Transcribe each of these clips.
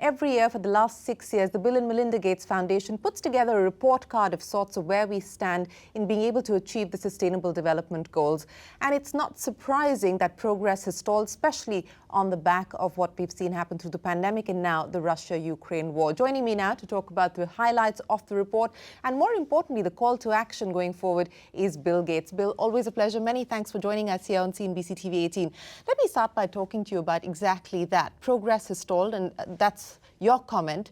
every year for the last 6 years, the Bill and Melinda Gates Foundation puts together a report card of sorts of where we stand in being able to achieve the Sustainable Development Goals. And it's not surprising that progress has stalled, especially on the back of what we've seen happen through the pandemic and now the Russia-Ukraine war. Joining me now to talk about the highlights of the report and, more importantly, the call to action going forward is Bill Gates. Bill, always a pleasure. Many thanks for joining us here on CNBC-TV18. Let me start by talking to you about exactly that. Progress has stalled, and that's your comment.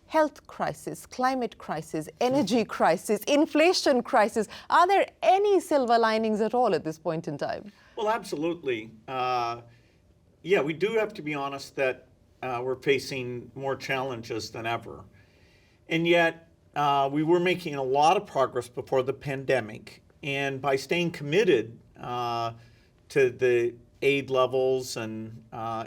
Health crisis, climate crisis, energy crisis, inflation crisis. Are there any silver linings at all at this point in time? Well, absolutely. Yeah, we do have to be honest that we're facing more challenges than ever. And yet, we were making a lot of progress before the pandemic. And by staying committed to the aid levels and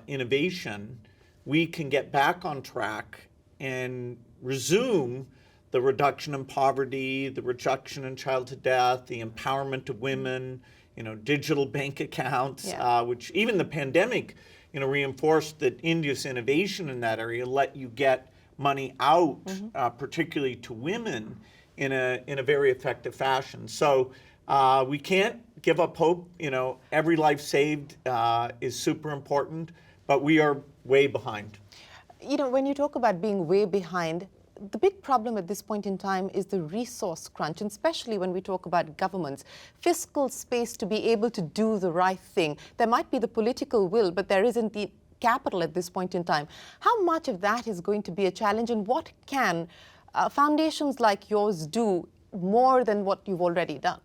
innovation, we can get back on track and resume the reduction in poverty, the reduction in childhood death, the empowerment of women, digital bank accounts, which even the pandemic, reinforced that India's innovation in that area let you get money out, particularly to women, in a very effective fashion. So we can't give up hope. Every life saved is super important, but we are way behind. When you talk about being way behind, the big problem at this point in time is the resource crunch, and especially when we talk about governments. Fiscal space to be able to do the right thing. There might be the political will, but there isn't the capital at this point in time. How much of that is going to be a challenge, and what can foundations like yours do more than what you've already done?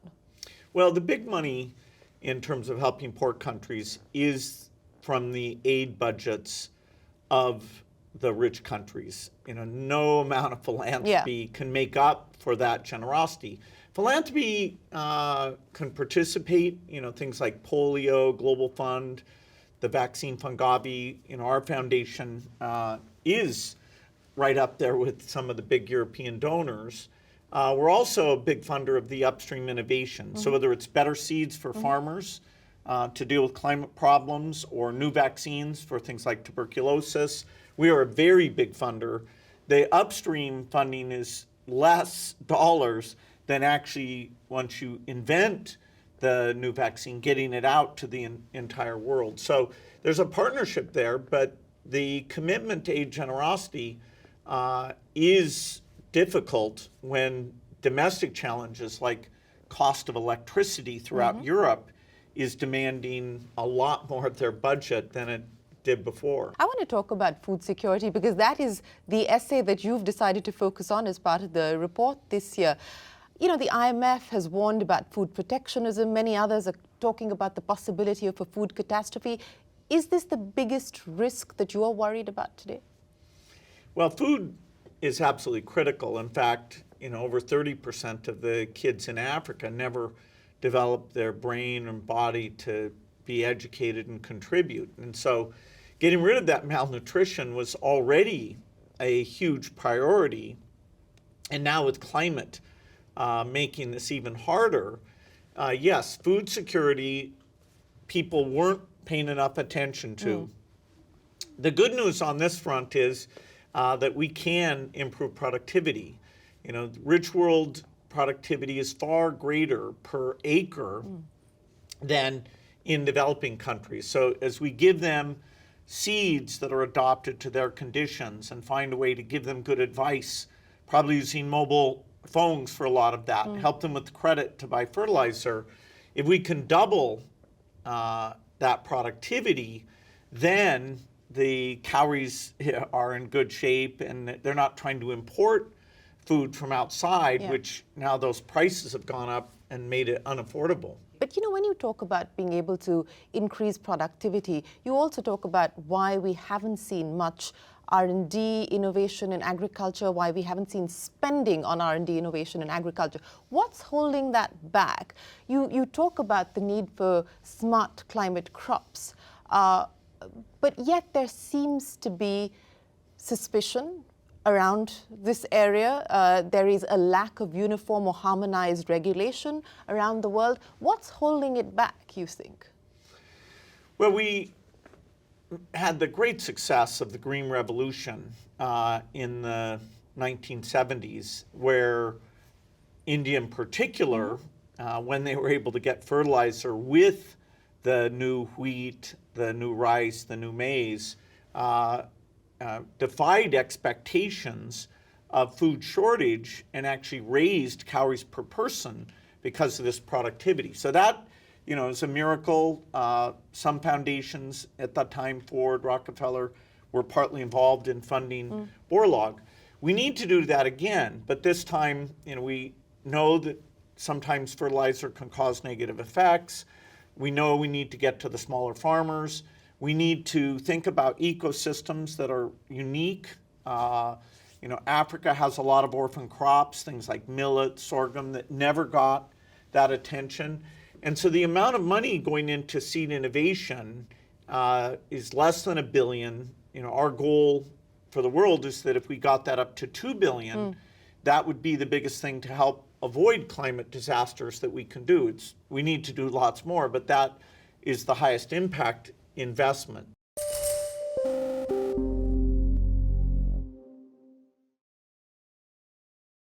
Well, the big money in terms of helping poor countries is from the aid budgets of the rich countries. No amount of philanthropy can make up for that generosity. Philanthropy can participate, things like polio, Global Fund, the Vaccine Fund Gavi. Our foundation is right up there with some of the big European donors. We're also a big funder of the upstream innovation. So whether it's better seeds for farmers to deal with climate problems or new vaccines for things like tuberculosis, we are a very big funder. The upstream funding is less dollars than actually, once you invent the new vaccine, getting it out to the entire world. So there's a partnership there, but the commitment to aid generosity is difficult when domestic challenges like cost of electricity throughout Europe is demanding a lot more of their budget than it did before. I want to talk about food security because that is the essay that you've decided to focus on as part of the report this year. The IMF has warned about food protectionism. Many others are talking about the possibility of a food catastrophe. Is this the biggest risk that you are worried about today? Well, food is absolutely critical. In fact, over 30% of the kids in Africa never develop their brain and body to be educated and contribute. And so getting rid of that malnutrition was already a huge priority. And now with climate making this even harder, yes, food security people weren't paying enough attention to. The good news on this front is that we can improve productivity. Rich world productivity is far greater per acre than in developing countries. So as we give them seeds that are adopted to their conditions and find a way to give them good advice, probably using mobile phones for a lot of that, help them with credit to buy fertilizer, if we can double that productivity, then the calories are in good shape and they're not trying to import food from outside, which now those prices have gone up and made it unaffordable. But when you talk about being able to increase productivity, you also talk about why we haven't seen much R&D innovation in agriculture, why we haven't seen spending on R&D innovation in agriculture. What's holding that back? You talk about the need for smart climate crops, but yet there seems to be suspicion around this area. There is a lack of uniform or harmonized regulation around the world. What's holding it back, you think? Well, we had the great success of the Green Revolution in the 1970s, where India in particular, when they were able to get fertilizer with the new wheat, the new rice, the new maize, defied expectations of food shortage and actually raised calories per person because of this productivity. So that, is a miracle. Some foundations at that time, Ford, Rockefeller, were partly involved in funding Borlaug. We need to do that again, but this time, we know that sometimes fertilizer can cause negative effects. We know we need to get to the smaller farmers. We need to think about ecosystems that are unique. Africa has a lot of orphan crops, things like millet, sorghum, that never got that attention. And so the amount of money going into seed innovation is less than $1 billion. Our goal for the world is that if we got that up to $2 billion, that would be the biggest thing to help avoid climate disasters that we can do. We need to do lots more, but that is the highest impact investment.